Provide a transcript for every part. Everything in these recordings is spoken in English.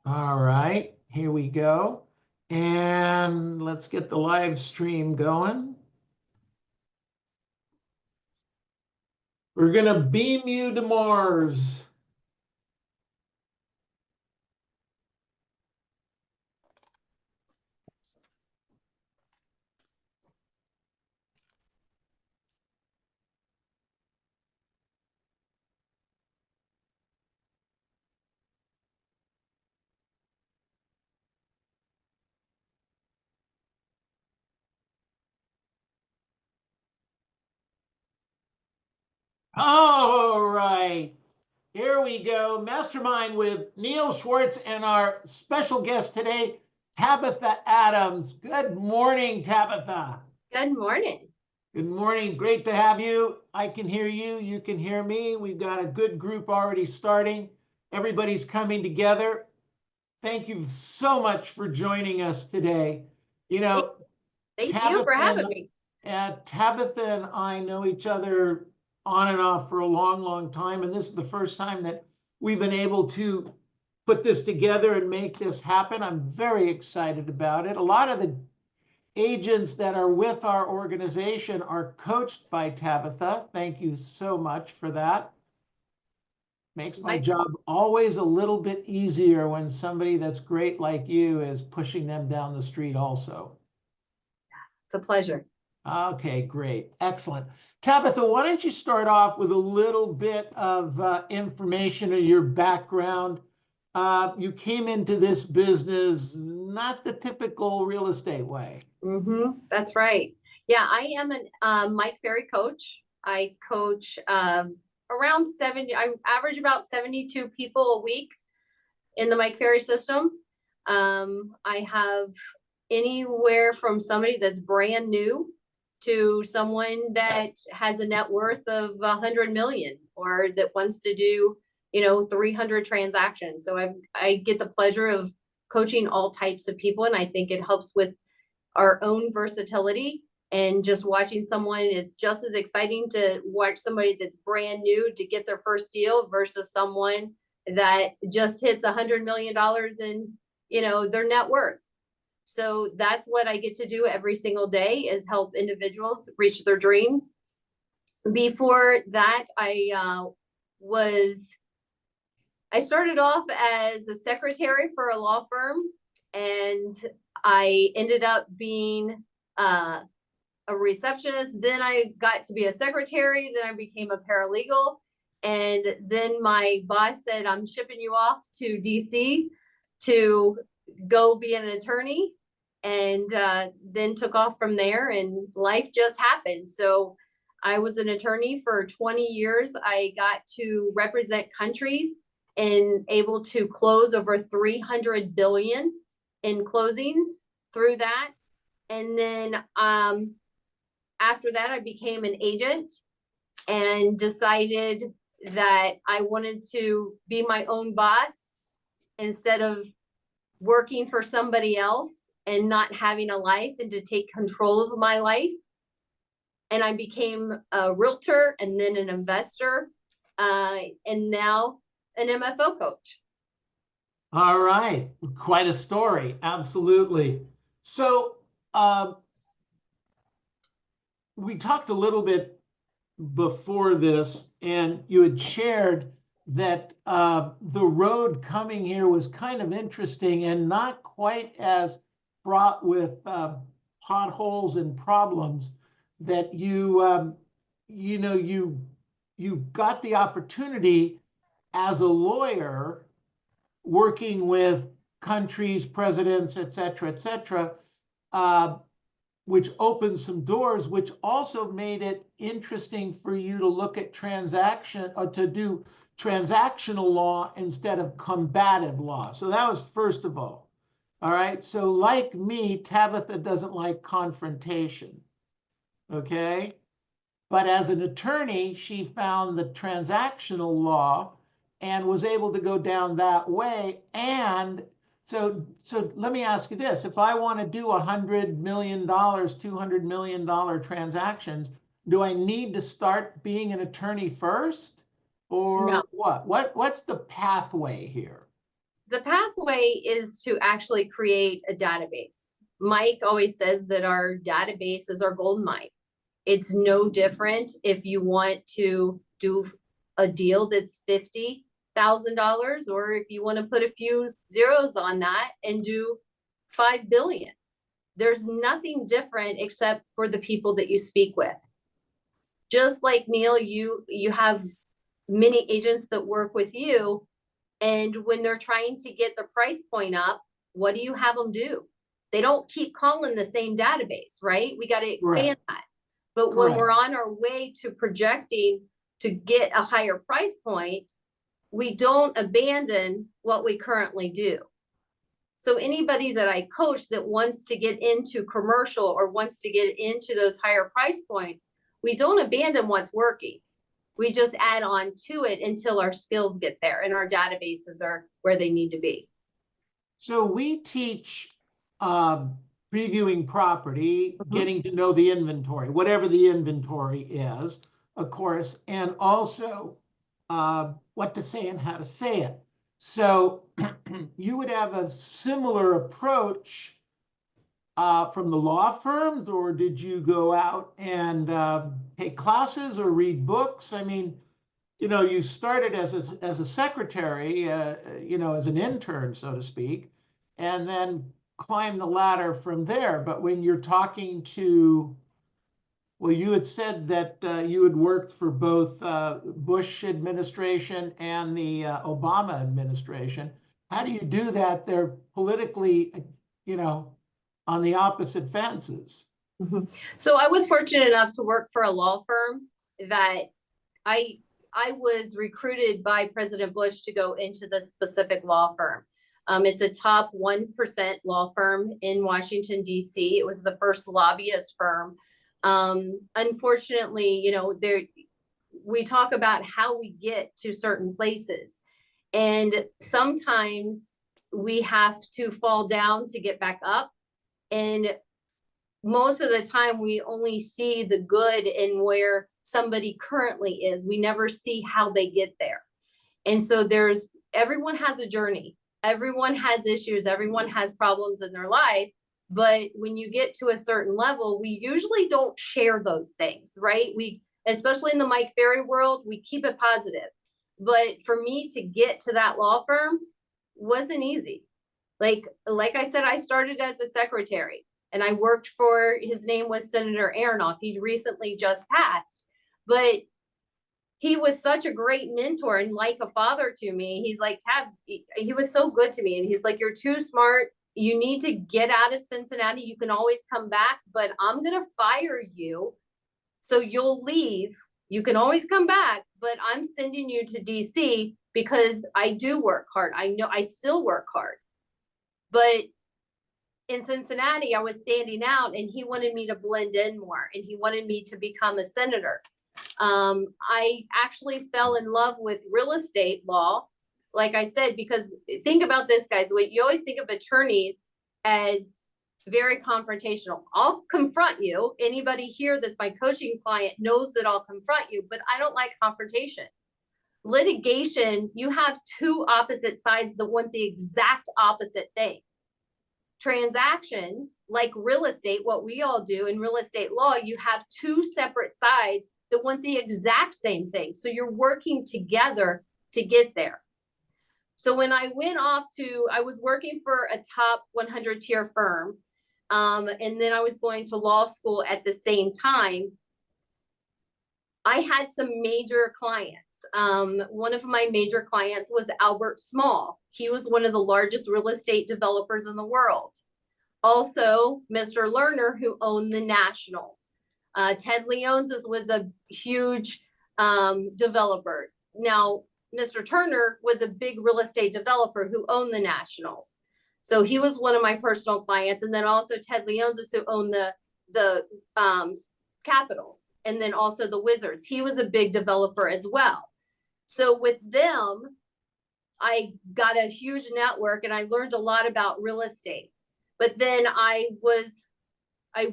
All right, here we go. And let's get the live stream going. We're going to beam you to Mars. All right, here we go. Mastermind with Neil Schwartz and our special guest today, Tabitha Adams. Good morning, Tabitha. Good morning. Good morning. Great to have you. I can hear you. You can hear me. We've got a good group already starting. Everybody's coming together. Thank you so much for joining us today. You know, Thank you for having me. Tabitha and I know each other on and off for a long, long time. And this is the first time that we've been able to put this together and make this happen. I'm very excited about it. A lot of the agents that are with our organization are coached by Tabitha. Thank you so much for that. Makes my job always a little bit easier when somebody that's great like you is pushing them down the street also. It's a pleasure. Okay, great. Excellent. Tabitha, why don't you start off with a little bit of information of your background? You came into this business not the typical real estate way. That's right. Yeah, I am a Mike Ferry coach. I coach around 70, I average about 72 people a week in the Mike Ferry system. I have anywhere from somebody that's brand new to someone that has a net worth of 100 million or that wants to do, 300 transactions. So I get the pleasure of coaching all types of people. And I think it helps with our own versatility, and just watching someone, it's just as exciting to watch somebody that's brand new to get their first deal versus someone that just hits $100 million in, their net worth. So that's what I get to do every single day, is help individuals reach their dreams. Before that, I started off as a secretary for a law firm, and I ended up being a receptionist. Then I got to be a secretary. Then I became a paralegal. And then my boss said, I'm shipping you off to DC to go be an attorney. And then took off from there, and life just happened. So I was an attorney for 20 years. I got to represent countries and able to close over 300 billion in closings through that. And then after that, I became an agent and decided that I wanted to be my own boss instead of working for somebody else and not having a life, and to take control of my life. And I became a realtor and then an investor, and now an MFO coach. All right. Quite a story. Absolutely. So we talked a little bit before this, and you had shared that the road coming here was kind of interesting and not quite as fraught with potholes and problems, that you got the opportunity as a lawyer working with countries, presidents, et cetera, which opened some doors, which also made it interesting for you to look at to do transactional law instead of combative law. So that was first of all. All right. So like me, Tabitha doesn't like confrontation. Okay. But as an attorney, she found the transactional law and was able to go down that way and So let me ask you this. If I want to do $100 million, $200 million transactions, do I need to start being an attorney first? No, Or what's the pathway here? the pathway is to actually create a database. Mike always says that our database is our gold mine. It's no different if you want to do a deal that's $50,000 or if you want to put a few zeros on that and do 5 billion. There's nothing different except for the people that you speak with. Just like Neil, you have many agents that work with you, and when they're trying to get the price point up, what do you have them do? They don't keep calling the same database, right? We got to expand that. But when we're on our way to projecting to get a higher price point, we don't abandon what we currently do. So anybody that I coach that wants to get into commercial or wants to get into those higher price points, we don't abandon what's working. We just add on to it until our skills get there and our databases are where they need to be. So we teach previewing property, getting to know the inventory, whatever the inventory is, of course, and also what to say and how to say it. So you would have a similar approach from the law firms, or did you go out and take classes or read books? I mean, you started as a secretary, as an intern, so to speak, and then climb the ladder from there. But when you're talking to, well, you had said that you had worked for both Bush administration and the Obama administration. How do you do that? They're politically, on the opposite fences. So I was fortunate enough to work for a law firm that I was recruited by President Bush to go into this specific law firm. It's a top 1% law firm in Washington, D.C. It was the first lobbyist firm. Unfortunately, we talk about how we get to certain places. And sometimes we have to fall down to get back up. And most of the time we only see the good in where somebody currently is. We never see how they get there. And so everyone has a journey. Everyone has issues. Everyone has problems in their life. But when you get to a certain level, we usually don't share those things, right? Especially in the Mike Ferry world, we keep it positive. But for me to get to that law firm wasn't easy. Like I said, I started as a secretary and I worked for, his name was Senator Aronoff. He recently just passed, but he was such a great mentor and like a father to me. He's like, Tab, he was so good to me. And he's like, you're too smart. You need to get out of Cincinnati. You can always come back, but I'm going to fire you. So you'll leave. You can always come back, but I'm sending you to DC because I do work hard. I know I still work hard. But in Cincinnati, I was standing out and he wanted me to blend in more and he wanted me to become a senator. I actually fell in love with real estate law, like I said, because think about this, guys. You always think of attorneys as very confrontational. I'll confront you. Anybody here that's my coaching client knows that I'll confront you, but I don't like confrontation. Litigation, you have two opposite sides that want the exact opposite thing. Transactions, like real estate, what we all do in real estate law, you have two separate sides that want the exact same thing. So you're working together to get there. So when I went off I was working for a top 100 tier firm. And then I was going to law school at the same time. I had some major clients. One of my major clients was Albert Small. He was one of the largest real estate developers in the world. Also, Mr. Lerner, who owned the Nationals. Ted Leonsis was a huge developer. Now, Mr. Turner was a big real estate developer who owned the Nationals. So he was one of my personal clients. And then also Ted Leonsis, who owned the Capitals, and then also the Wizards. He was a big developer as well. So with them, I got a huge network and I learned a lot about real estate. But then I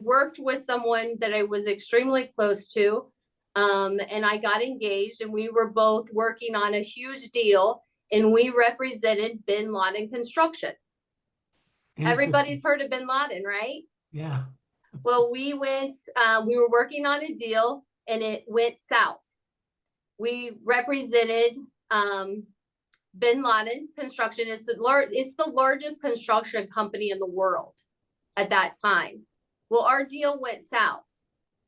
worked with someone that I was extremely close to, and I got engaged, and we were both working on a huge deal, and we represented Bin Laden Construction. Everybody's heard of Bin Laden, right? Yeah. Well, we were working on a deal, and it went south. We represented Bin Laden Construction. It's the largest construction company in the world at that time. Well, our deal went south.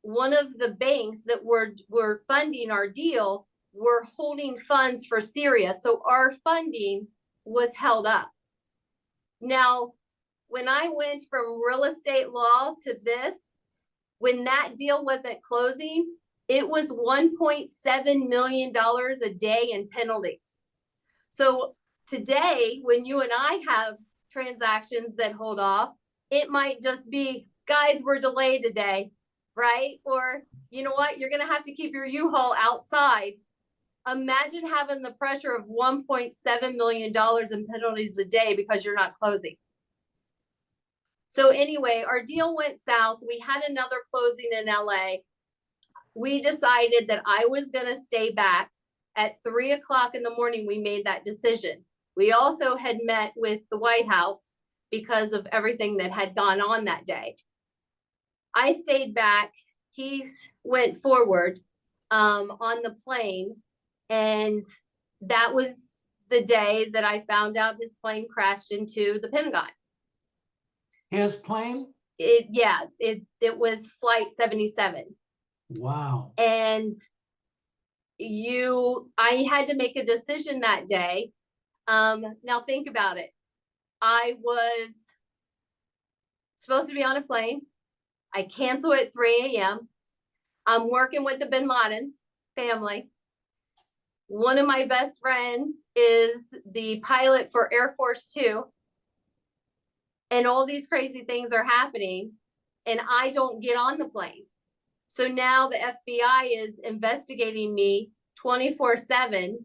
One of the banks that were funding our deal were holding funds for Syria, so our funding was held up. Now, when I went from real estate law to this, when that deal wasn't closing, it was $1.7 million a day in penalties. So today, when you and I have transactions that hold off, it might just be, guys, we're delayed today, right? Or, you know what, you're going to have to keep your U-Haul outside. Imagine having the pressure of $1.7 million in penalties a day because you're not closing. So anyway, our deal went south. We had another closing in LA. We decided that I was going to stay back. At 3 o'clock in the morning, we made that decision. We also had met with the White House because of everything that had gone on that day. I stayed back. He went forward on the plane. And that was the day that I found out his plane crashed into the Pentagon. His plane? It was Flight 77. Wow. And I had to make a decision that day. Now think about it. I was supposed to be on a plane. I cancel at 3 a.m. I'm working with the Bin Laden's family. One of my best friends is the pilot for Air Force 2. And all these crazy things are happening, and I don't get on the plane. So now the FBI is investigating me 24/7,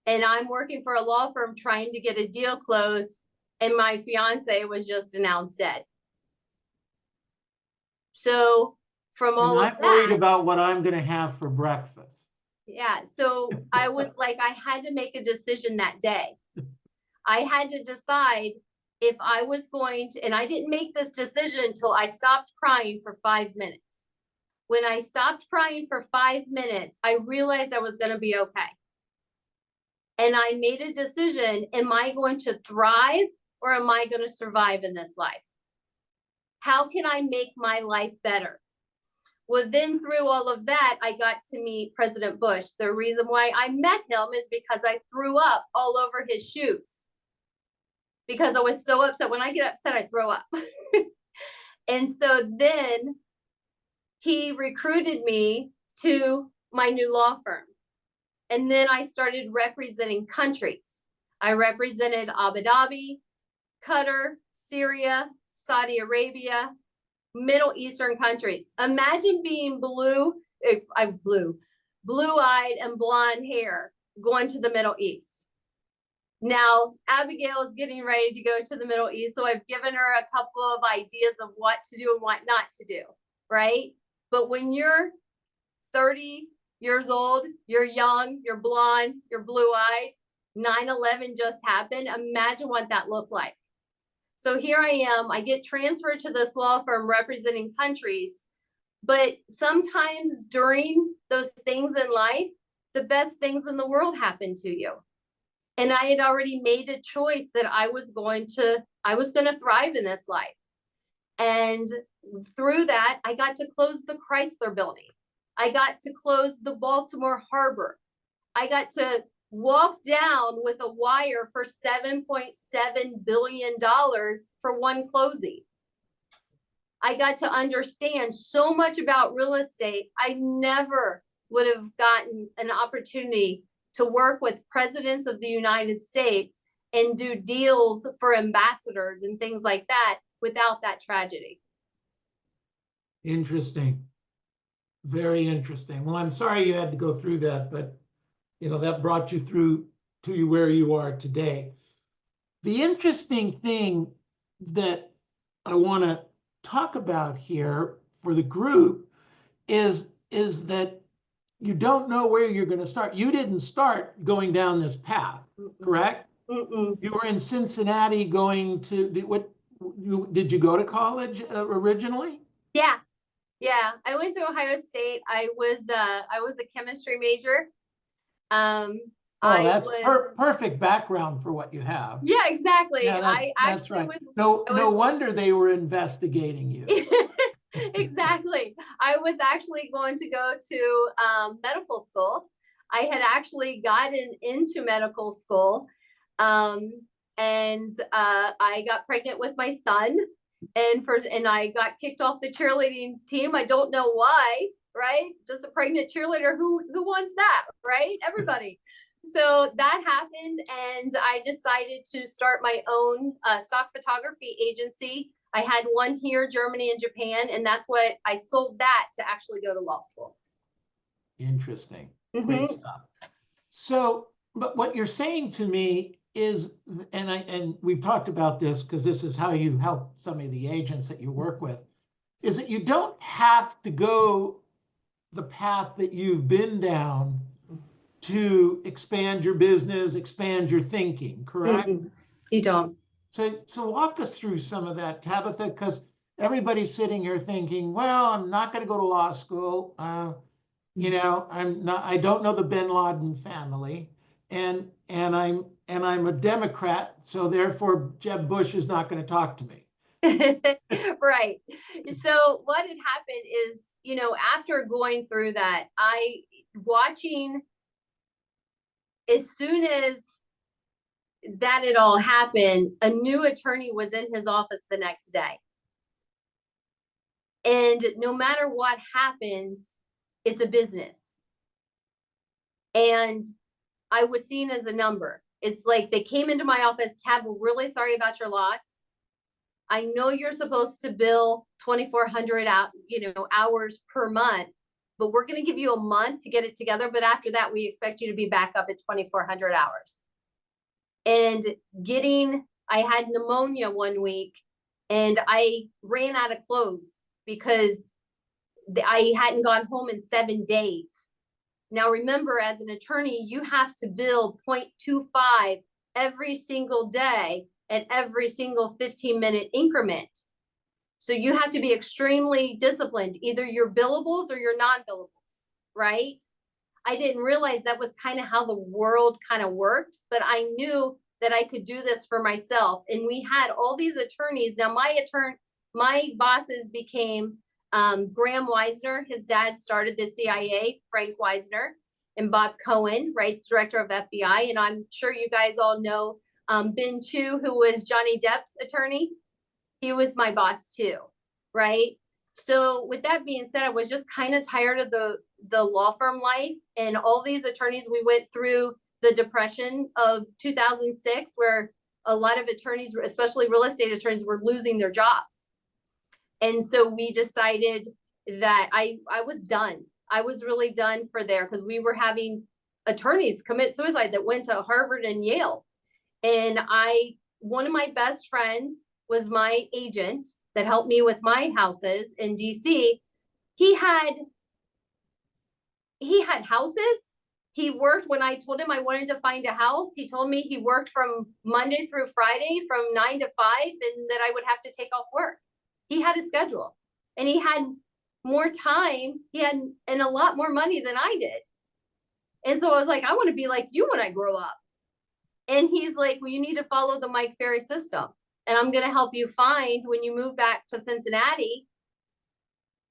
and I'm working for a law firm trying to get a deal closed, and my fiance was just announced dead. So from all of that, I'm worried about what I'm going to have for breakfast. Yeah, so I was like, I had to make a decision that day. I had to decide if I was going to, and I didn't make this decision until I stopped crying for 5 minutes. When I stopped crying for 5 minutes, I realized I was going to be okay. And I made a decision, am I going to thrive or am I going to survive in this life? How can I make my life better? Well, then through all of that, I got to meet President Bush. The reason why I met him is because I threw up all over his shoes. Because I was so upset. When I get upset, I throw up. And so then he recruited me to my new law firm. And then I started representing countries. I represented Abu Dhabi, Qatar, Syria, Saudi Arabia, Middle Eastern countries. Imagine being blue-eyed and blonde hair going to the Middle East. Now, Abigail is getting ready to go to the Middle East, so I've given her a couple of ideas of what to do and what not to do, right? But when you're 30 years old, you're young, you're blonde, you're blue-eyed, 9/11 just happened. Imagine what that looked like. So here I am, I get transferred to this law firm representing countries, but sometimes during those things in life, the best things in the world happen to you. And I had already made a choice that I was going to thrive in this life. And through that, I got to close the Chrysler building. I got to close the Baltimore Harbor. I got to walk down with a wire for $7.7 billion for one closing. I got to understand so much about real estate. I never would have gotten an opportunity to work with presidents of the United States and do deals for ambassadors and things like that without that tragedy. Interesting. Very interesting. Well, I'm sorry you had to go through that, but you know, that brought you through to where you are today. The interesting thing that I want to talk about here for the group is that you don't know where you're going to start. You didn't start going down this path, correct? You were in Cincinnati going to did you go to college originally? Yeah. I went to Ohio State. I was a chemistry major. That's perfect background for what you have. Yeah, exactly. Yeah, I that's actually right. No wonder they were investigating you. Exactly. I was actually going to go to medical school. I had actually gotten into medical school, and I got pregnant with my son, and I got kicked off the cheerleading team. I don't know why, right? Just a pregnant cheerleader. Who wants that, right? Everybody. So that happened, and I decided to start my own stock photography agency. I had one here, Germany and Japan, and that's what I sold that to actually go to law school. Interesting. Great stuff. So, but what you're saying to me is, and we've talked about this because this is how you help some of the agents that you work with, is that you don't have to go the path that you've been down to expand your business, expand your thinking, correct? You don't. So walk us through some of that, Tabitha, because everybody's sitting here thinking, well, I'm not going to go to law school. I don't know the Bin Laden family, and I'm a Democrat, so therefore Jeb Bush is not going to talk to me. Right. So what had happened is, after going through that, as soon as that it all happened, a new attorney was in his office the next day. And no matter what happens, it's a business. And I was seen as a number. It's like they came into my office, Tab, we're really sorry about your loss. I know you're supposed to bill 2,400 hours per month, but we're going to give you a month to get it together. But after that, we expect you to be back up at 2,400 hours. And I had pneumonia one week, and I ran out of clothes because I hadn't gone home in 7 days. Now, remember, as an attorney, you have to bill 0.25 every single day at every single 15-minute increment. So you have to be extremely disciplined. Either your billables or your non-billables, right? I didn't realize that was kind of how the world kind of worked, but I knew that I could do this for myself. And we had all these attorneys. Now, my bosses became Graham Wisner. His dad started the CIA, Frank Wisner, and Bob Cohen, right, director of FBI. And I'm sure you guys all know Ben Chu, who was Johnny Depp's attorney. He was my boss too, right? So with that being said, I was just kind of tired of the law firm life, and all these attorneys, we went through the depression of 2006, where a lot of attorneys, especially real estate attorneys, were losing their jobs. And so we decided that I was done. I was really done for there, because we were having attorneys commit suicide that went to Harvard and Yale. And one of my best friends was my agent that helped me with my houses in DC. He had houses. He worked, when I told him I wanted to find a house, he told me he worked from Monday through Friday from 9 to 5, and that I would have to take off work. He had a schedule, and he had more time. He had and a lot more money than I did. And so I was like, I want to be like you when I grow up. And he's like, well, you need to follow the Mike Ferry system. And I'm going to help you find, when you move back to Cincinnati,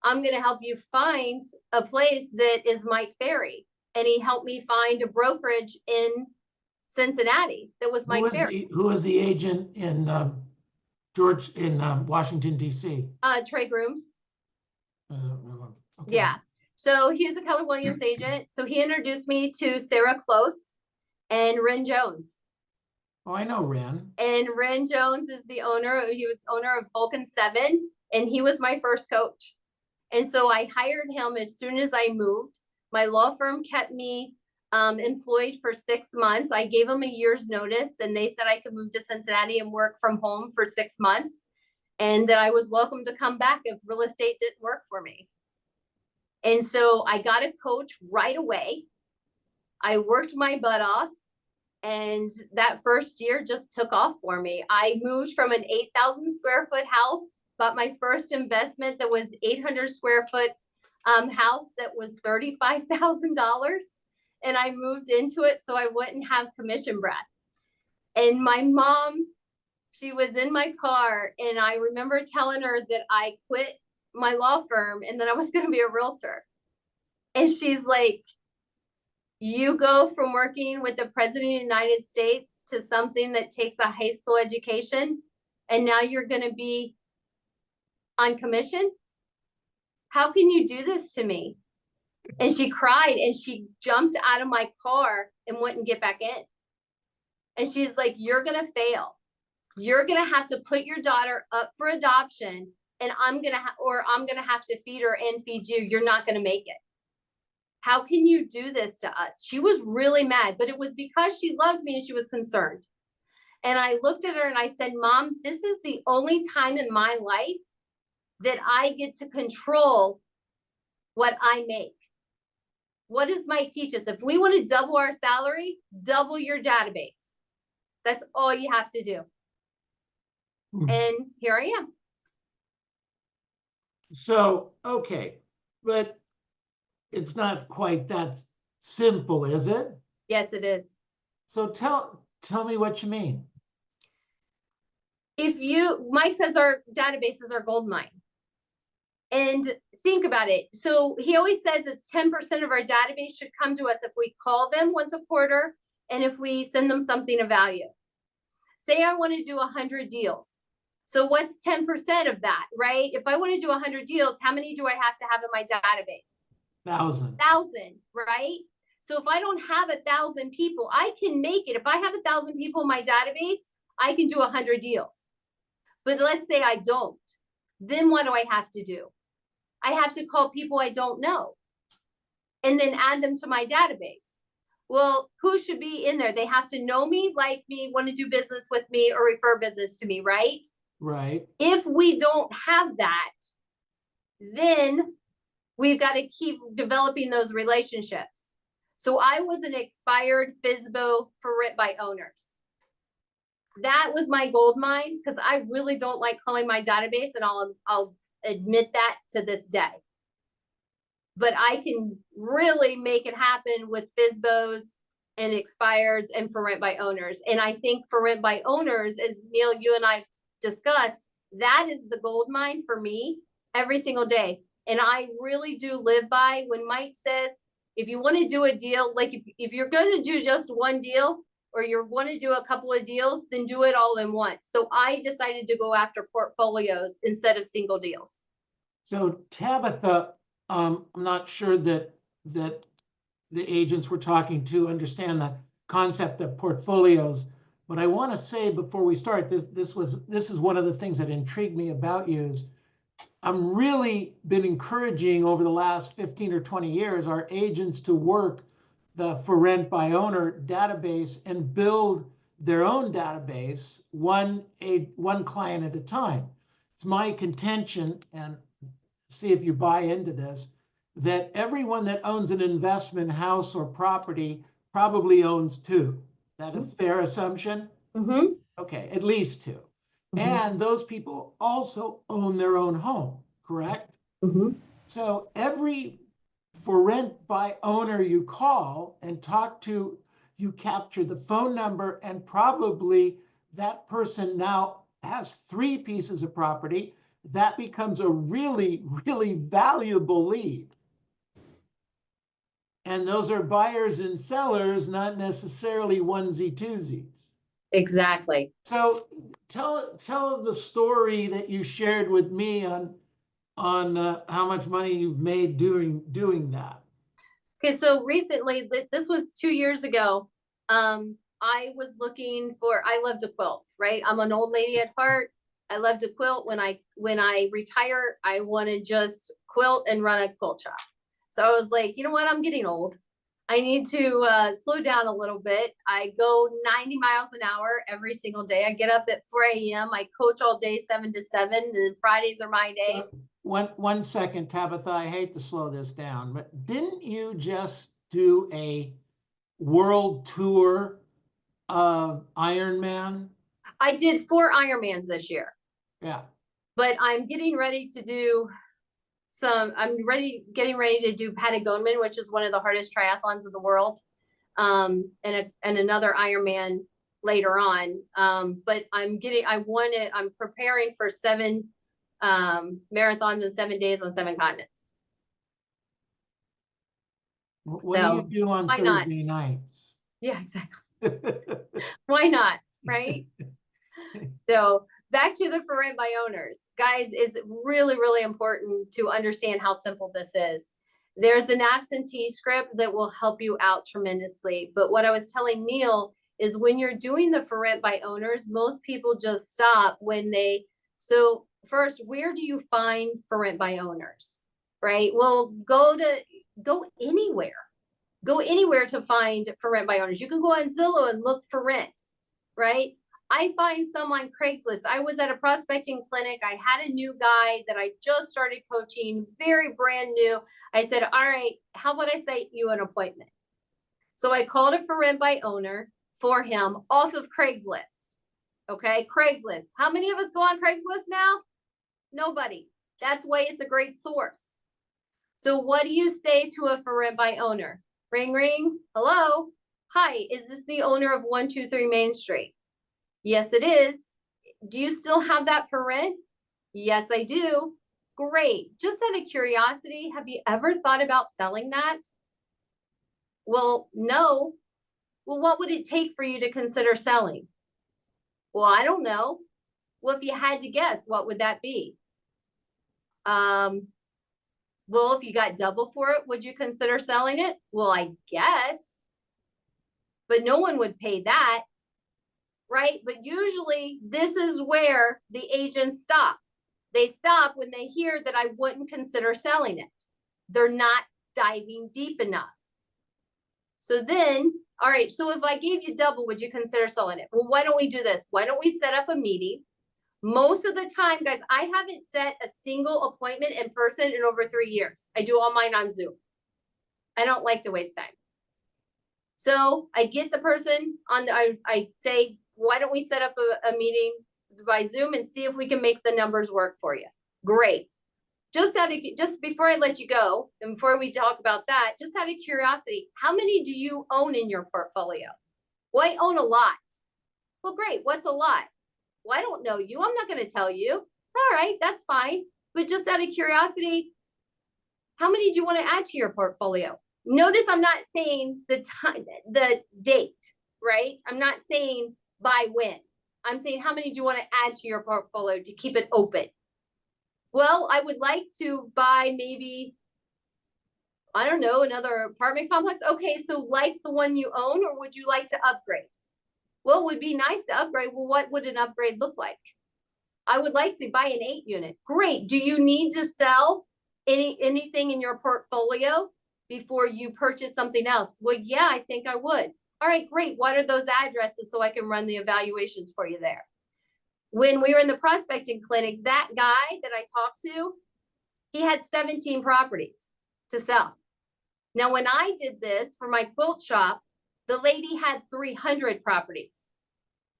I'm going to help you find a place that is Mike Ferry. And he helped me find a brokerage in Cincinnati that was Mike Ferry. Who was the agent in Washington, D.C.? Trey Grooms. Okay. Yeah. So he was a Keller Williams agent. So he introduced me to Sarah Close and Ren Jones. Oh, I know Ren. And Ren Jones is the owner. He was owner of Vulcan 7, and he was my first coach. And so I hired him as soon as I moved. My law firm kept me employed for 6 months. I gave them a year's notice, and they said I could move to Cincinnati and work from home for 6 months, and that I was welcome to come back if real estate didn't work for me. And so I got a coach right away. I worked my butt off, and that first year just took off for me. I moved from an 8,000 square foot house, bought my first investment that was 800 square foot house that was $35,000. And I moved into it so I wouldn't have commission breath. And my mom, she was in my car, and I remember telling her that I quit my law firm and that I was going to be a realtor. And she's like, you go from working with the president of the United States to something that takes a high school education, and now you're going to be on commission? How can you do this to me? And she cried, and she jumped out of my car and wouldn't get back in. And she's like, you're going to fail. You're going to have to put your daughter up for adoption, and I'm going to have to feed her and feed you. You're not going to make it. How can you do this to us? She was really mad, but it was because she loved me and she was concerned. And I looked at her and I said, Mom, this is the only time in my life that I get to control what I make. What does Mike teach us? If we want to double our salary, double your database. That's all you have to do. And here I am. So, okay, but it's not quite that simple, is it? Yes, it is. So tell me what you mean. Mike says our databases are gold mine. And think about it. So he always says it's 10% of our database should come to us if we call them once a quarter and if we send them something of value. Say I want to do 100 deals. So what's 10% of that, right? If I want to do 100 deals, how many do I have to have in my database? 1,000. 1,000, right? So if I don't have 1,000 people, I can make it. If I have 1,000 people in my database, I can do 100 deals. But let's say I don't. Then what do I have to do? I have to call people I don't know and then add them to my database. Well, who should be in there? They have to know me, like me, want to do business with me, or refer business to me, right? Right. If we don't have that, then we've got to keep developing those relationships. So I was an expired FSBO for rent by owners. That was my gold mine, because I really don't like calling my database, and I'll admit that to this day. But I can really make it happen with FSBOs and expireds and for rent by owners. And I think for rent by owners, as Neil, you and I have discussed, that is the gold mine for me every single day. And I really do live by when Mike says, if you want to do a deal, like if you're going to do just one deal, or you want to do a couple of deals, then do it all in once. So I decided to go after portfolios instead of single deals. So Tabitha, I'm not sure that the agents we're talking to understand the concept of portfolios, but I want to say before we start, this is one of the things that intrigued me about you is I'm really been encouraging over the last 15 or 20 years our agents to work the for rent by owner database and build their own database one client at a time. It's my contention, and see if you buy into this, that everyone that owns an investment house or property probably owns two. Is that a fair assumption? Mm-hmm. Okay, at least two. Mm-hmm. And those people also own their own home, correct? Mm-hmm. So every for rent by owner you call and talk to, you capture the phone number, and probably that person now has 3 pieces of property. That becomes a really, really valuable lead. And those are buyers and sellers, not necessarily onesie twosies. Exactly. So tell the story that you shared with me on how much money you've made doing that. Okay, so recently, this was 2 years ago. I was I love to quilt, right? I'm an old lady at heart. I love to quilt. When I retire, I want to just quilt and run a quilt shop. So I was like, you know what? I'm getting old. I need to slow down a little bit. I go 90 miles an hour every single day. I get up at 4 a.m. I coach all day, 7 to 7, and Fridays are my day. One second, Tabitha, I hate to slow this down, but didn't you just do a world tour of Ironman? I did 4 Ironmans this year. Yeah. But I'm getting ready to do getting ready to do Patagonia, which is one of the hardest triathlons of the world. And another Ironman later on. But I'm preparing for 7 marathons in 7 days on 7 continents. What do you do on Thursday nights? Yeah, exactly. Why not? Right? So back to the for rent by owners. Guys, it's really, really important to understand how simple this is. There's an absentee script that will help you out tremendously. But what I was telling Neil is when you're doing the for rent by owners, most people just stop when so first, where do you find for rent by owners? Right? Well, go anywhere. Go anywhere to find for rent by owners. You can go on Zillow and look for rent, right? I find some on Craigslist. I was at a prospecting clinic. I had a new guy that I just started coaching, very brand new. I said, all right, how about I set you an appointment? So I called a for rent by owner for him off of Craigslist. Okay, Craigslist. How many of us go on Craigslist now? Nobody. That's why it's a great source. So what do you say to a for rent by owner? Ring, ring. Hello. Hi, is this the owner of 123 Main Street? Yes, it is. Do you still have that for rent? Yes, I do. Great. Just out of curiosity, have you ever thought about selling that? Well, no. Well, what would it take for you to consider selling? Well, I don't know. Well, if you had to guess, what would that be? Well, if you got double for it, would you consider selling it? Well, I guess. But no one would pay that. Right? But usually this is where the agents stop. They stop when they hear that I wouldn't consider selling it. They're not diving deep enough. So then, all right, so if I gave you double, would you consider selling it? Well, why don't we do this? Why don't we set up a meeting? Most of the time, guys, I haven't set a single appointment in person in over 3 years. I do all mine on Zoom. I don't like to waste time. So I get the person on I say, why don't we set up a meeting by Zoom and see if we can make the numbers work for you? Great. Just before I let you go, and before we talk about that, just out of curiosity, how many do you own in your portfolio? Well, I own a lot. Well, great. What's a lot? Well, I don't know you. I'm not going to tell you. All right, that's fine. But just out of curiosity, how many do you want to add to your portfolio? Notice I'm not saying the time, the date, right? I'm not saying by when. I'm saying how many do you want to add to your portfolio to keep it open? Well, I would like to buy maybe, I don't know, another apartment complex. Okay, so like the one you own, or would you like to upgrade? Well, it would be nice to upgrade. Well, what would an upgrade look like? I would like to buy an 8 unit. Great. Do you need to sell anything in your portfolio before you purchase something else? Well, yeah, I think I would. All right, great. What are those addresses so I can run the evaluations for you there? When we were in the prospecting clinic, that guy that I talked to, he had 17 properties to sell. Now, when I did this for my quilt shop, the lady had 300 properties.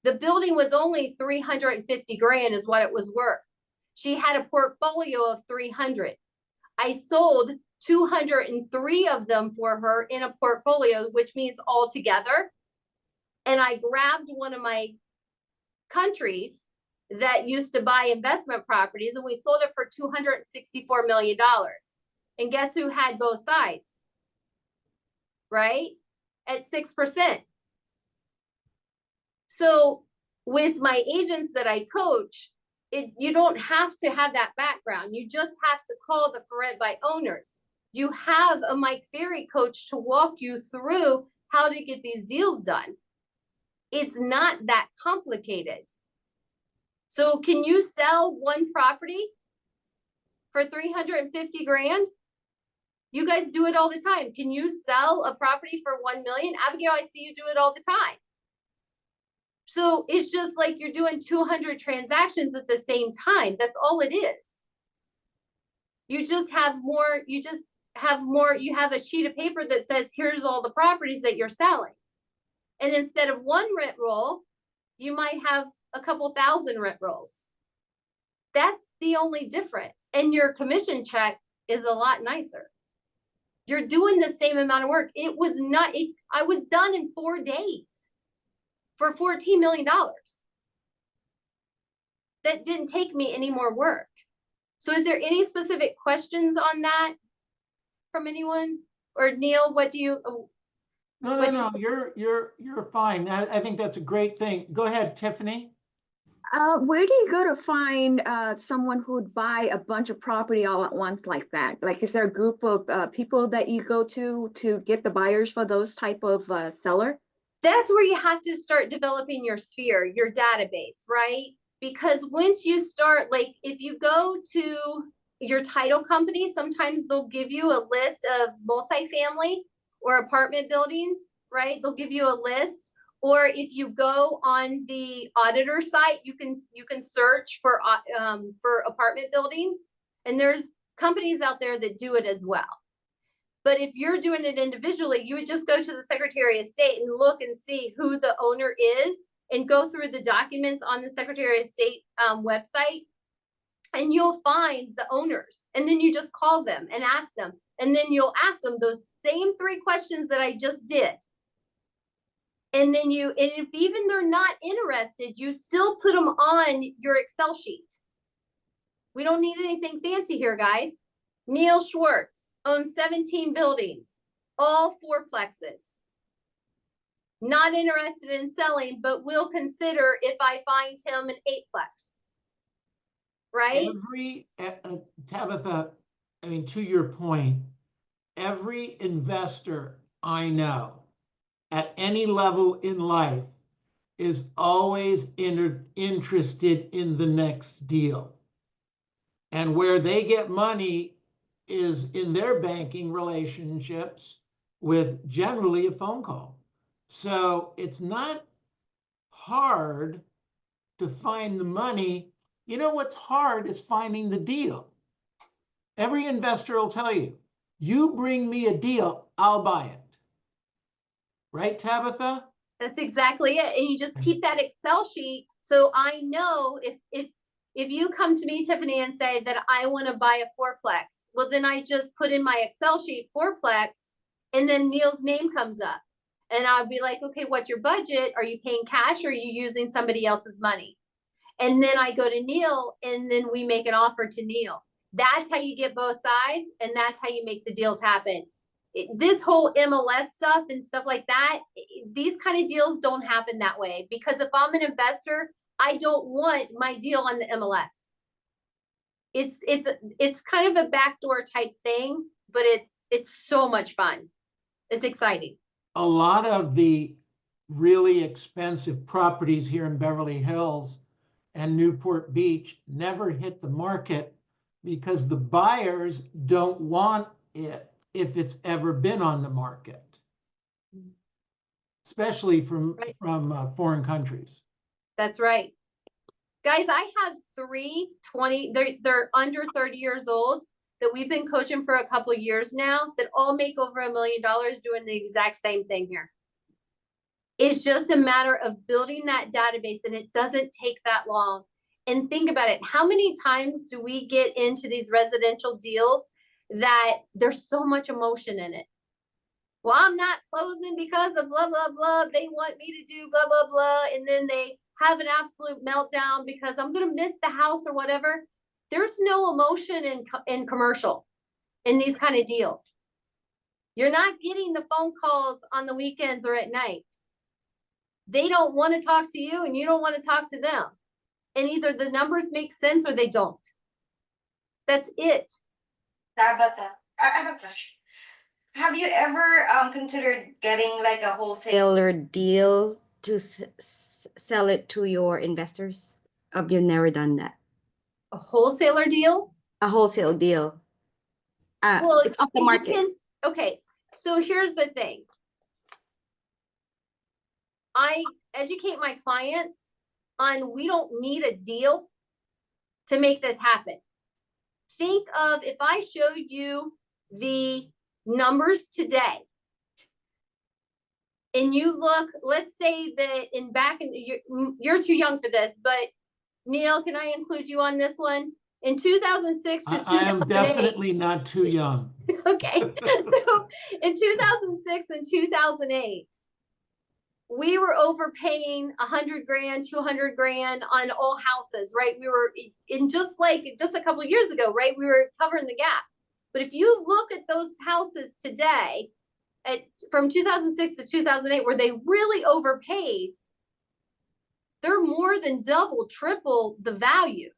The building was only 350 grand is what it was worth. She had a portfolio of 300. I sold 203 of them for her in a portfolio, which means all together. And I grabbed one of my countries that used to buy investment properties, and we sold it for $264 million. And guess who had both sides? Right? At 6%. So with my agents that I coach, you don't have to have that background. You just have to call the for rent by owners. You have a Mike Ferry coach to walk you through how to get these deals done. It's not that complicated. So can you sell one property for 350 grand? You guys do it all the time. Can you sell a property for 1 million? Abigail, I see you do it all the time. So it's just like you're doing 200 transactions at the same time. That's all it is. You just have more, you have a sheet of paper that says, here's all the properties that you're selling. And instead of one rent roll, you might have a couple thousand rent rolls. That's the only difference. And your commission check is a lot nicer. You're doing the same amount of work. I was done in 4 days for $14 million. That didn't take me any more work. So is there any specific questions on that from anyone? Or Neil, what do you? No, you're fine. I think that's a great thing. Go ahead, Tiffany. Where do you go to find someone who would buy a bunch of property all at once like that? Like, is there a group of people that you go to get the buyers for those type of seller? That's where you have to start developing your sphere, your database, right? Because once you start, like if you go to your title company, sometimes they'll give you a list of multifamily or apartment buildings, right? They'll give you a list. Or if you go on the auditor site, you can search for apartment buildings, and there's companies out there that do it as well. But if you're doing it individually, you would just go to the Secretary of State and look and see who the owner is, and go through the documents on the Secretary of State website, and you'll find the owners, and then you just call them and ask them, and then you'll ask them those same 3 questions that I just did. And then and if even they're not interested, you still put them on your Excel sheet. We don't need anything fancy here, guys. Neil Schwartz owns 17 buildings, all 4plexes. Not interested in selling, but will consider if I find him an 8plex. Right? Tabitha, I mean, to your point, every investor I know at any level in life is always interested in the next deal. And where they get money is in their banking relationships with generally a phone call. So it's not hard to find the money. You know what's hard is finding the deal. Every investor will tell you, you bring me a deal, I'll buy it. Right, Tabitha? That's exactly it. And you just keep that Excel sheet. So I know if you come to me, Tiffany, and say that I want to buy a 4plex, well, then I just put in my Excel sheet 4plex, and then Neil's name comes up. And I'll be like, okay, what's your budget? Are you paying cash, or are you using somebody else's money? And then I go to Neil, and then we make an offer to Neil. That's how you get both sides, and that's how you make the deals happen. This whole MLS stuff and stuff like that, these kind of deals don't happen that way, because if I'm an investor, I don't want my deal on the MLS. It's kind of a backdoor type thing, but it's so much fun. It's exciting. A lot of the really expensive properties here in Beverly Hills and Newport Beach never hit the market because the buyers don't want it if it's ever been on the market, especially from foreign countries. That's right. Guys, I have 3 they're under 30 years old that we've been coaching for a couple of years now that all make over $1 million doing the exact same thing here. It's just a matter of building that database, and it doesn't take that long. And think about it. How many times do we get into these residential deals that there's so much emotion in it? Well, I'm not closing because of blah, blah, blah. They want me to do blah, blah, blah. And then they have an absolute meltdown because I'm going to miss the house or whatever. There's no emotion in commercial in these kind of deals. You're not getting the phone calls on the weekends or at night. They don't want to talk to you, and you don't want to talk to them. And either the numbers make sense or they don't. That's it. Tabitha, I have a question. Have you ever considered getting like a wholesaler deal to sell it to your investors? Have you never done that? A wholesaler deal? A wholesale deal. Well, it's off the it market. depends. Okay, so here's the thing. I educate my clients on we don't need a deal to make this happen. Think of if I showed you the numbers today and you look, let's say that you're too young for this, but Neil, can I include you on this one? In 2006 to I am 2008. definitely not too young. Okay, so in 2006 and 2008, we were overpaying 100 grand, 200 grand on all houses, right? We were in just a couple of years ago, right? We were covering the gap. But if you look at those houses today, from 2006 to 2008, where they really overpaid, they're more than double, triple the values.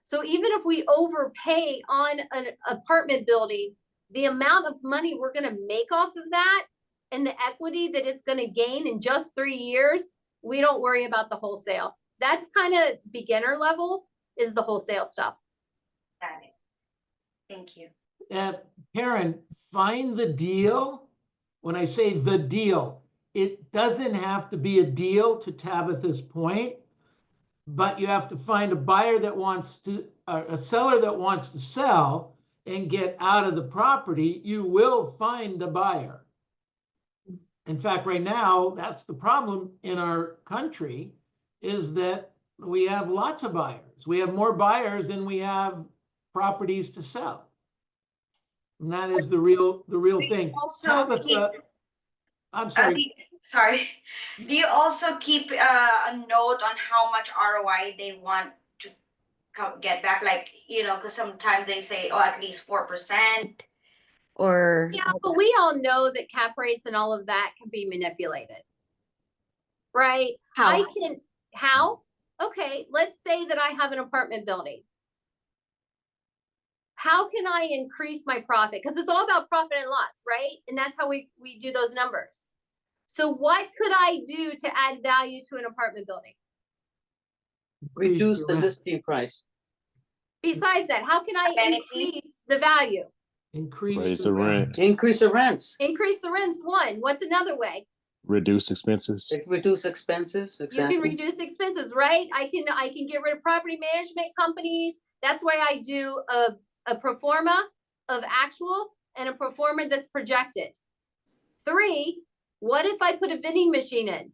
So even if we overpay on an apartment building, the amount of money we're going to make off of that and the equity that it's going to gain in just 3 years, we don't worry about the wholesale. That's kind of beginner level is the wholesale stuff. Got it. Thank you. Karen, find the deal. When I say the deal, it doesn't have to be a deal, to Tabitha's point, but you have to find a buyer that wants to, a seller that wants to sell and get out of the property. You will find a buyer. In fact, right now, that's the problem in our country, is that we have lots of buyers. We have more buyers than we have properties to sell. And that is the real thing. Also Tabitha, I'm sorry. Sorry. Do you also keep a note on how much ROI they want to get back? Like, because sometimes they say, oh, at least 4%. Or Yeah, but we all know that cap rates and all of that can be manipulated, right? how? How? Okay, let's say that I have an apartment building. How can I increase my profit? Because it's all about profit and loss, right? And that's how we do those numbers. So what could I do to add value to an apartment building? Reduce the rent. listing price. Besides that, how can I Amenity? increase the value? Increase Raise the the rent. rent, Increase the rents. Increase the rents, one. What's another way? reduce expenses. Reduce expenses. You Exactly. can reduce expenses, right? I can get rid of property management companies. That's why I do a pro forma of actual and a pro forma that's projected. 3, what if I put a vending machine in?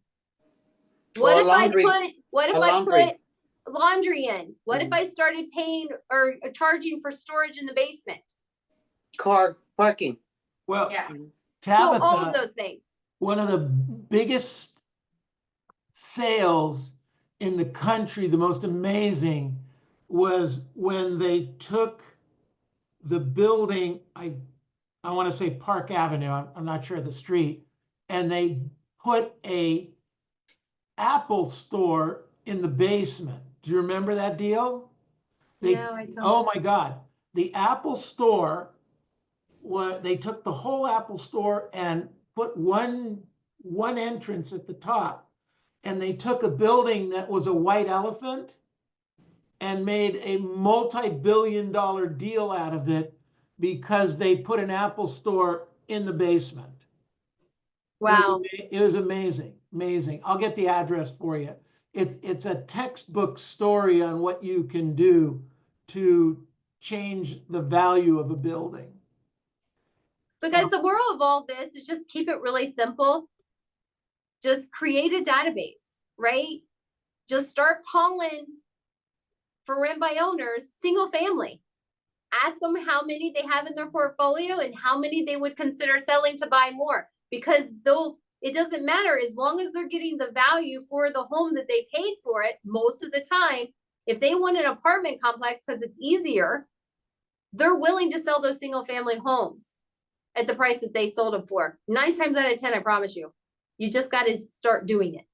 What Or if laundry. I put laundry in? What if I started paying or charging for storage in the basement? Car parking. Well, Yeah. So all of Tabitha, those things. one of the biggest sales in the country, the most amazing, was when they took the building, I want to say Park Avenue, I'm not sure of the street, and they put a Apple store in the basement. Do you remember that deal? No, I don't. Oh my God. The Apple store, they took the whole Apple store and put one entrance at the top. And they took a building that was a white elephant and made a multi-billion-dollar deal out of it because they put an Apple store in the basement. Wow. It was amazing, amazing. I'll get the address for you. It's a textbook story on what you can do to change the value of a building. Because the moral of all this is just keep it really simple. Just create a database, right? Just start calling for rent by owners, single family. Ask them how many they have in their portfolio and how many they would consider selling to buy more. Because it doesn't matter as long as they're getting the value for the home that they paid for it. Most of the time, if they want an apartment complex because it's easier, they're willing to sell those single family homes at the price that they sold them for. 9 times out of 10, I promise you. You just got to start doing it.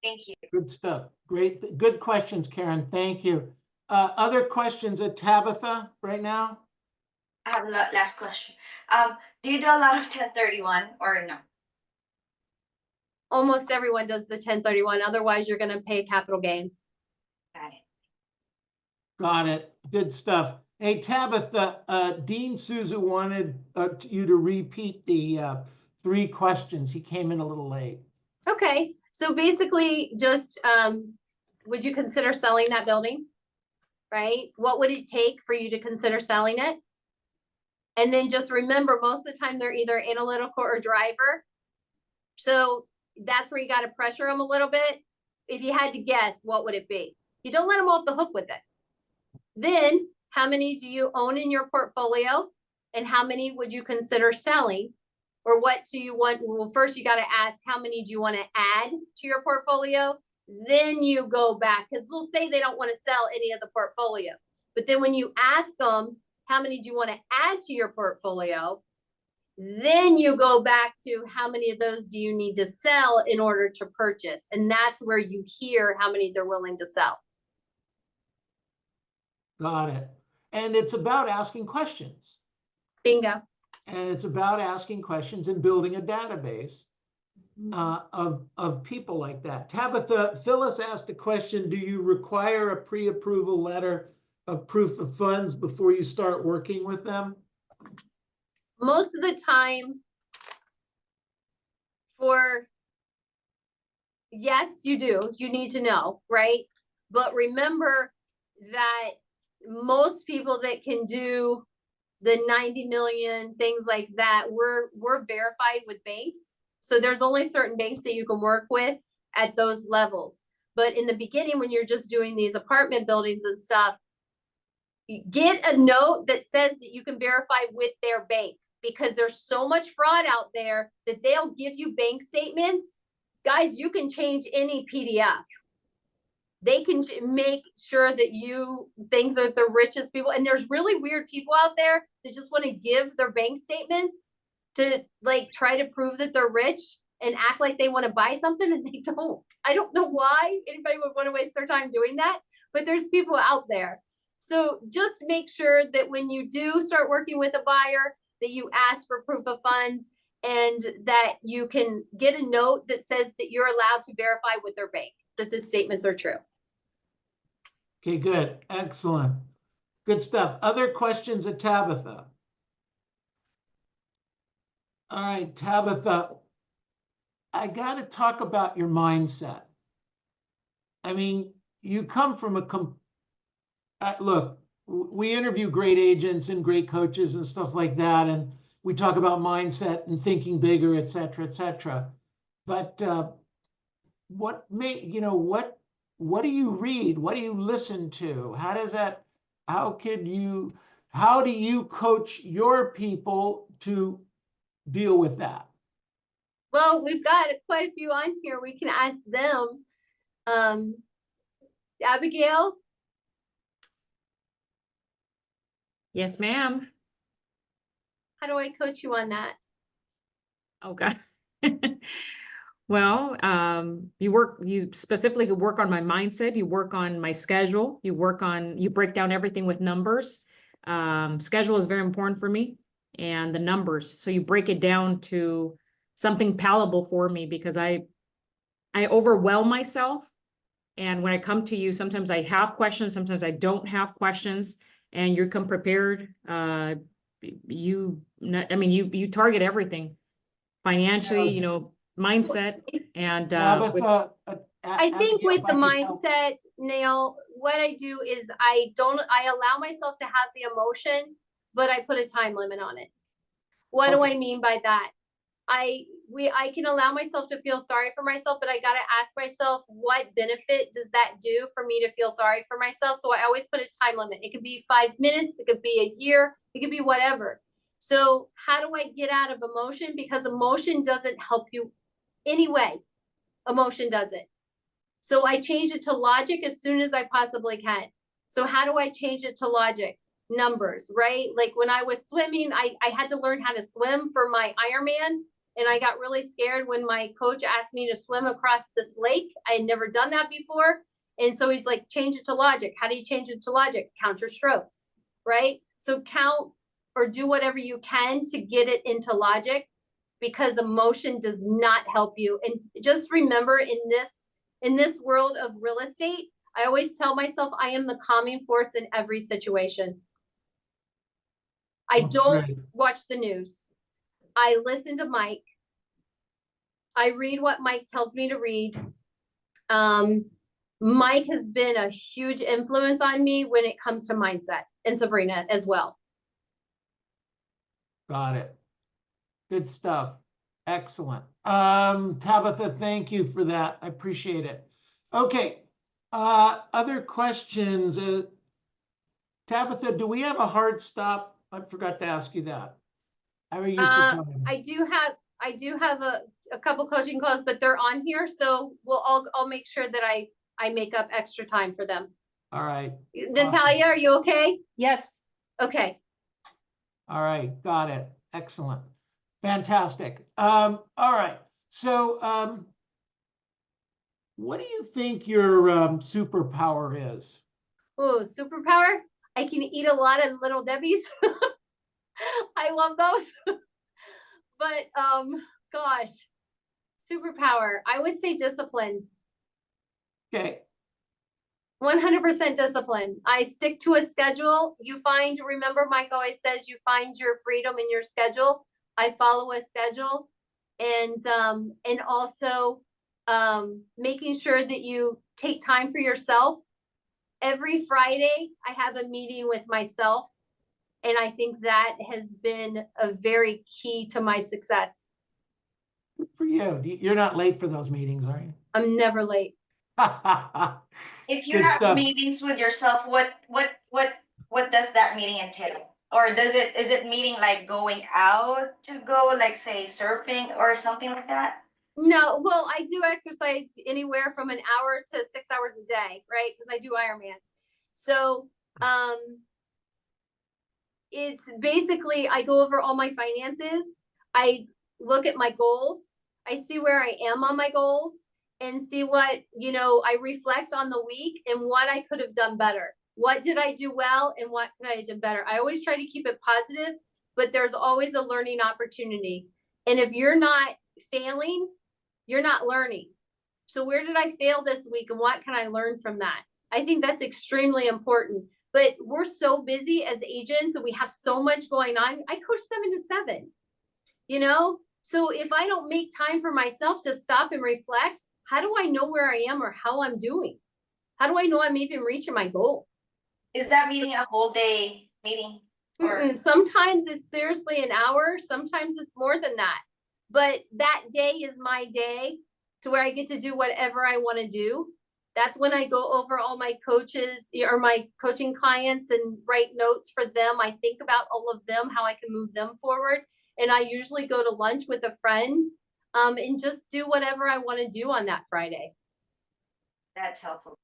Thank you. Good stuff. Great. Good questions, Karen. Thank you. Other questions at Tabitha right now? I have a last question. Do you do a lot of 1031 or no? Almost everyone does the 1031. Otherwise, you're going to pay capital gains. Got it. Got it. Good stuff. Hey, Tabitha, Dean Souza wanted you to repeat the 3 questions. He came in a little late. Okay, so basically just, would you consider selling that building? Right? What would it take for you to consider selling it? And then just remember, most of the time they're either analytical or driver. So that's where you got to pressure them a little bit. If you had to guess, what would it be? You don't let them off the hook with it. Then how many do you own in your portfolio? And how many would you consider selling? Or what do you want? Well, first you got to ask, how many do you want to add to your portfolio? Then you go back, because they'll say they don't want to sell any of the portfolio. But then when you ask them, how many do you want to add to your portfolio? Then you go back to how many of those do you need to sell in order to purchase? And that's where you hear how many they're willing to sell. Got it. And it's about asking questions. Bingo. And it's about asking questions and building a database of people like that. Tabitha, Phyllis asked a question, do you require a pre-approval letter of proof of funds before you start working with them? Most of the time, yes, you do. You need to know, right? But remember that most people that can do the 90 million, things like that, we're verified with banks. So there's only certain banks that you can work with at those levels. But in the beginning, when you're just doing these apartment buildings and stuff, you get a note that says that you can verify with their bank, because there's so much fraud out there that they'll give you bank statements. Guys, you can change any PDF. They can make sure that you think that the richest people, and there's really weird people out there that just want to give their bank statements to like try to prove that they're rich and act like they want to buy something, and they don't. I don't know why anybody would want to waste their time doing that, but there's people out there. So just make sure that when you do start working with a buyer, that you ask for proof of funds and that you can get a note that says that you're allowed to verify with their bank that the statements are true. Okay, good. Excellent. Good stuff. Other questions of Tabitha? All right, Tabitha, I got to talk about your mindset. I mean, you come from look, we interview great agents and great coaches and stuff like that, and we talk about mindset and thinking bigger, et cetera, but what do you read? What do you listen to? How do you coach your people to deal with that? Well, we've got quite a few on here. We can ask them. Abigail? Yes, ma'am. How do I coach you on that? Okay. Well, you specifically work on my mindset, you work on my schedule, you break down everything with numbers. Schedule is very important for me, and the numbers. So you break it down to something palatable for me, because I overwhelm myself. And when I come to you, sometimes I have questions, sometimes I don't have questions, and you come prepared. You target everything financially, mindset, and Tabitha, I think Abigail, with if the I could help. mindset, Nail, what I do is I allow myself to have the emotion, but I put a time limit on it. What do Okay. I mean by that? I can allow myself to feel sorry for myself, but I got to ask myself, what benefit does that do for me to feel sorry for myself? So I always put a time limit. It could be 5 minutes, it could be a year, it could be whatever. So how do I get out of emotion? Because emotion doesn't help you anyway. Emotion doesn't. So I change it to logic as soon as I possibly can. So how do I change it to logic? Numbers, right? Like when I was swimming, I had to learn how to swim for my Ironman. And I got really scared when my coach asked me to swim across this lake. I had never done that before. And so he's like, change it to logic. How do you change it to logic? Count your strokes, right? So count or do whatever you can to get it into logic, because emotion does not help you. And just remember, in this world of real estate, I always tell myself I am the calming force in every situation. I That's don't great. watch the news. I listen to Mike. I read what Mike tells me to read. Mike has been a huge influence on me when it comes to mindset, and Sabrina as well. Got it. Good stuff. Excellent. Tabitha, thank you for that. I appreciate it. Okay. Other questions? Tabitha, do we have a hard stop? I forgot to ask you that. How are you for time? I do have a couple coaching calls, but they're on here, so I'll make sure that I make up extra time for them. All right. Natalia, are you okay? Yes. Okay. All right. Got it. Excellent. Fantastic. All right. So, what do you think your superpower is? Oh, superpower. I can eat a lot of Little Debbie's. I love those. But gosh, superpower. I would say discipline. Okay. 100% discipline. I stick to a schedule. Remember Mike always says you find your freedom in your schedule. I follow a schedule, and also making sure that you take time for yourself. Every Friday, I have a meeting with myself, and I think that has been a very key to my success. Good for you. You're not late for those meetings, are you? I'm never late. If you Good have stuff. meetings with yourself, what does that meeting entail? Or is it meeting like going out to go, like say surfing or something like that? No, well, I do exercise anywhere from an hour to 6 hours a day, right? Because I do Ironmans. So it's basically, I go over all my finances. I look at my goals. I see where I am on my goals and see what, I reflect on the week and what I could have done better. What did I do well and what could I have done better? I always try to keep it positive, but there's always a learning opportunity. And if you're not failing, you're not learning. So where did I fail this week and what can I learn from that? I think that's extremely important. But we're so busy as agents and we have so much going on. I coach 7 to 7, So if I don't make time for myself to stop and reflect, how do I know where I am or how I'm doing? How do I know I'm even reaching my goal? Is that meeting a whole day meeting? Or sometimes it's seriously an hour. Sometimes it's more than that. But that day is my day to where I get to do whatever I want to do. That's when I go over all my coaches or my coaching clients and write notes for them. I think about all of them, how I can move them forward. And I usually go to lunch with a friend and just do whatever I want to do on that Friday. that's helpful.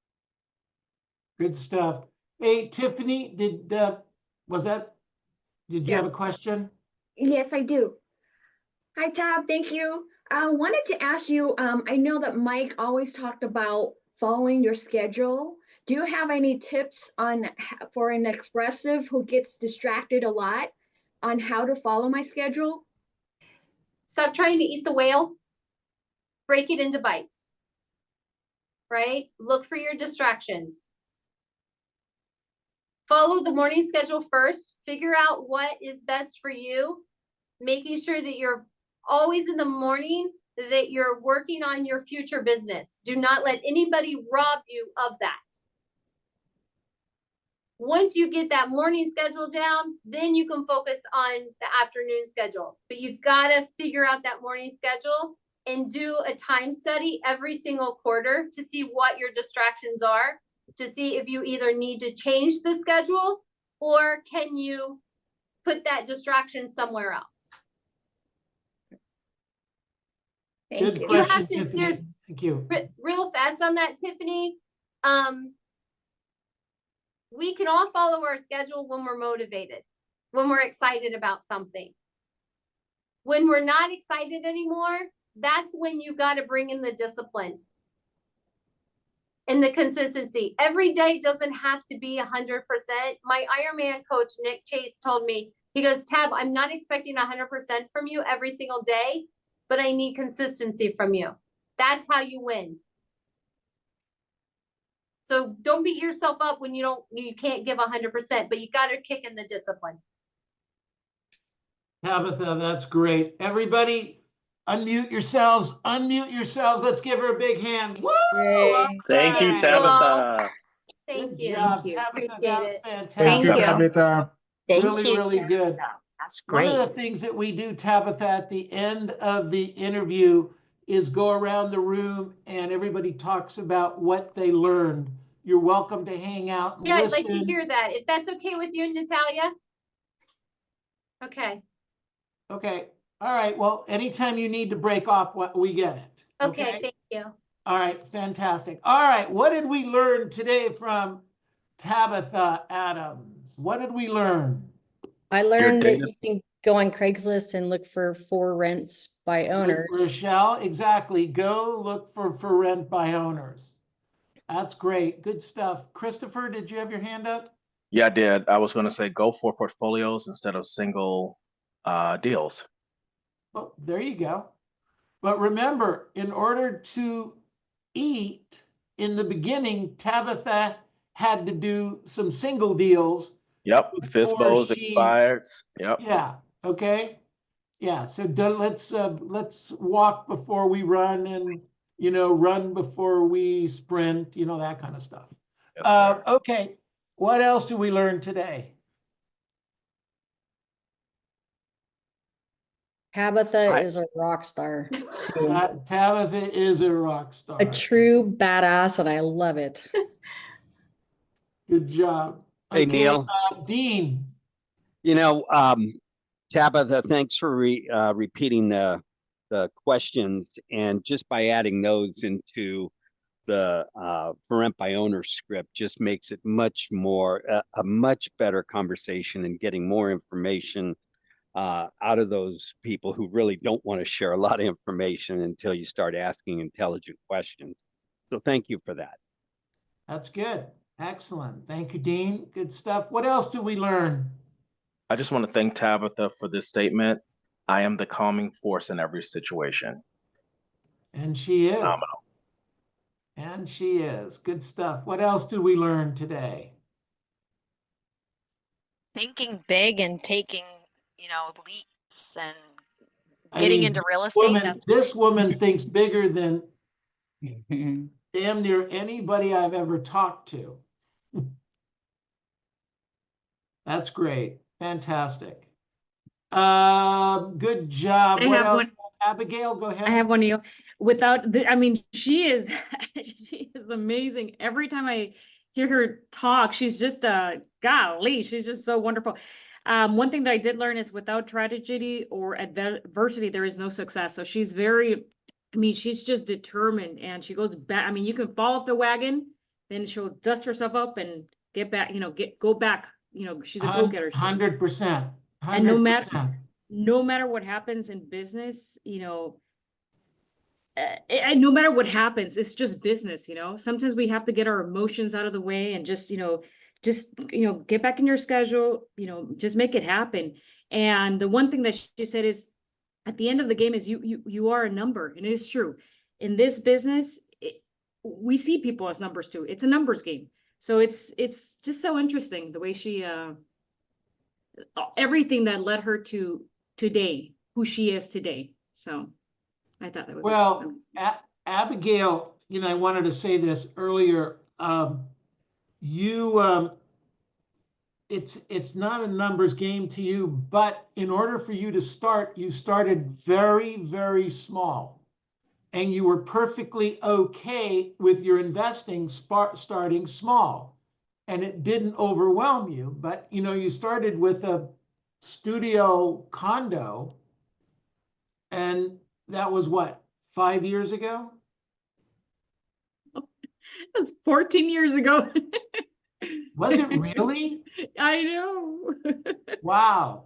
Good stuff. Hey, Tiffany, did you Yeah. have a question? Yes, I do. Hi, Tab. Thank you. I wanted to ask you, I know that Mike always talked about following your schedule. Do you have any tips for an expressive who gets distracted a lot on how to follow my schedule? Stop trying to eat the whale. Break it into bites, right? Look for your distractions. Follow the morning schedule first. Figure out what is best for you. Making sure that you're always in the morning, that you're working on your future business. Do not let anybody rob you of that. Once you get that morning schedule down, then you can focus on the afternoon schedule. But you gotta figure out that morning schedule and do a time study every single quarter to see what your distractions are, to see if you either need to change the schedule or can you put that distraction somewhere else. Thank Good you. question, have to- Tiffany. there's- Thank you. Real fast on that, Tiffany. We can all follow our schedule when we're motivated, when we're excited about something. When we're not excited anymore, that's when you got to bring in the discipline and the consistency. Every day doesn't have to be 100%. My Ironman coach, Nick Chase, told me, he goes, Tab, I'm not expecting 100% from you every single day, but I need consistency from you. That's how you win. So don't beat yourself up when you can't give 100%, but you got to kick in the discipline. Tabitha, that's great. Everybody, unmute yourselves. Unmute yourselves. Let's give her a big hand. Woo! All Yay. Thank you, right. Tabitha. Thank Good you. job, you. Tabitha. Appreciate That was it. fantastic. Thank you, you. Tabitha. Really, really good. That's One great. of the things that we do, Tabitha, at the end of the interview is go around the room and everybody talks about what they learned. You're welcome to hang out and Yeah, I'd like to listen. hear that. If that's okay with you, Natalia? Okay, Okay. All right. Well, anytime you need to break off, we get it. okay, thank you. All right. Fantastic. All right. What did we learn today from Tabitha Adams? What did we learn? I learned that data- you can go on Craigslist and look for rents by owners. Rochelle, exactly. Go look for rent by owners. That's great. Good stuff. Christopher, did you have your hand up? Yeah, I did. I was going to say go for portfolios instead of single deals. Well, there you go. But remember, in order to eat in the beginning, Tabitha had to do some single deals. Yep. Before Fizbo's she- expired. Yep. Yeah. Okay. Yeah. So let's walk before we run, and run before we sprint. That kind of stuff. Yes, sir. Okay. What else did we learn today? Tabitha is a rock star too. Tabitha is a rock star. A true badass, and I love it. Good job. Hey, Okay, Neil. Dean. Tabitha, thanks for repeating the questions, and just by adding those into the for rent by owner script just makes it much more a much better conversation and getting more information out of those people who really don't want to share a lot of information until you start asking intelligent questions. So thank you for that. That's good. Excellent. Thank you, Dean. Good stuff. What else did we learn? I just want to thank Tabitha for this statement. I am the calming force in every situation. And she is. Phenomenal. And she is. Good stuff. What else did we learn today? Thinking big and taking, leaps and I getting mean, into real estate. this woman thinks bigger than damn near anybody I've ever talked to. That's great. Fantastic. Good job. I What have else? one. Abigail, go ahead. I have one of you. Without the, I mean, she is amazing. Every time I hear her talk, she's just golly, she's just so wonderful. One thing that I did learn is without tragedy or adversity, there is no success. So she's she's just determined, and she goes back. I mean, you can fall off the wagon, then she'll dust herself up and get back, go back. She's a go-getter. 100%. And no matter what happens in business, and no matter what happens, it's just business, sometimes we have to get our emotions out of the way and just get back in your schedule, just make it happen. And the one thing that she said is at the end of the game is you are a number, and it is true. In this business, we see people as numbers too. It's a numbers game. So it's just so interesting the way she, everything that led her to today, who she is today. So I thought that was well, Abigail, I wanted to say this earlier. It's not a numbers game to you, but in order for you to start, you started very, very small, and you were perfectly okay with your investing starting small, and it didn't overwhelm you. But you started with a studio condo, and that was what, 5 years ago? That's 14 years ago. Was it really? I know. Wow.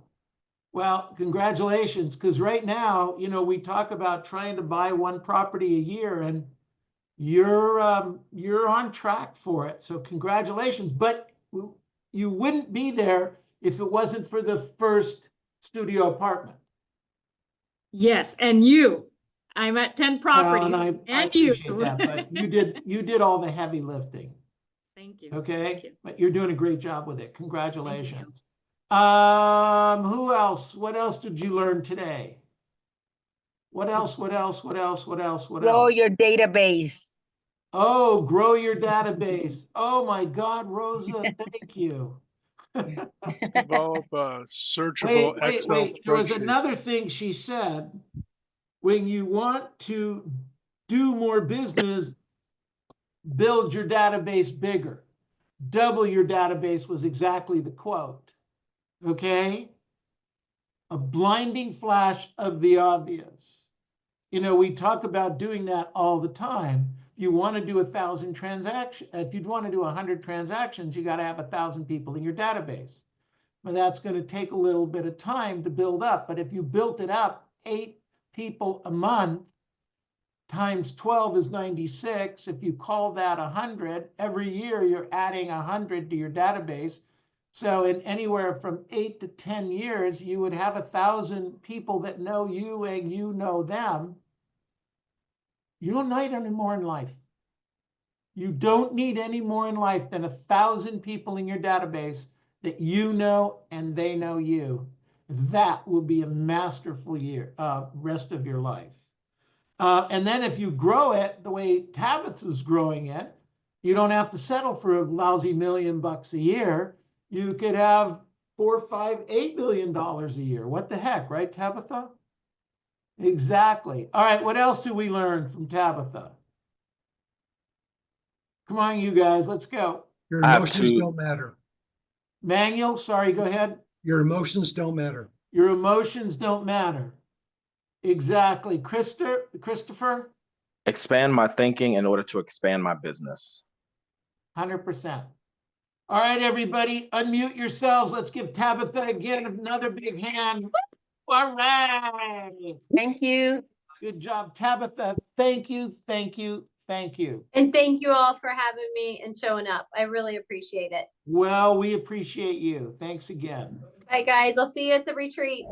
Well, congratulations, because right now, we talk about trying to buy one property a year, and you're on track for it. So congratulations. But you wouldn't be there if it wasn't for the first studio apartment. Yes, and I'm at 10 properties. Well, I appreciate that, but you did all the heavy lifting. Thank you. Okay. Thank you. But you're doing a great job with it. Congratulations. Who else? What else did you learn today? What else? What else? What else? What else? What Grow else? your database. Oh, grow your database. Oh my God, Rosa, thank you. Develop a searchable Excel Wait. There was spreadsheet. another thing she said. When you want to do more business, build your database bigger. Double your database was exactly the quote. Okay? A blinding flash of the obvious. You know, we talk about doing that all the time. You want to do 1,000 transactions. If you want to do 100 transactions, you got to have 1,000 people in your database. But that's going to take a little bit of time to build up. But if you built it up 8 people a month times 12 is 96. If you call that 100, every year you're adding 100 to your database. So in anywhere from 8 to 10 years, you would have 1,000 people that know you and you know them. You don't need any more in life. You don't need any more in life than 1,000 people in your database that you know and they know you. That will be a masterful year, rest of your life. And then if you grow it the way Tabitha's growing it, you don't have to settle for a lousy $1 million a year. You could have $4, $5, $8 million a year. What the heck, right, Tabitha? Exactly. All right, what else do we learn from Tabitha? Come on, you guys, let's go. Your I have emotions two. don't matter. Manuel, sorry, go ahead. Your emotions don't matter. Your emotions don't matter. Exactly. Christopher? Expand my thinking in order to expand my business. 100%. All right, everybody, unmute yourselves. Let's give Tabitha again another big hand. All right. Thank you. Good job, Tabitha. Thank you, thank you, thank you. And thank you all for having me and showing up. I really appreciate it. Well, we appreciate you. Thanks again. Bye, guys. I'll see you at the retreat.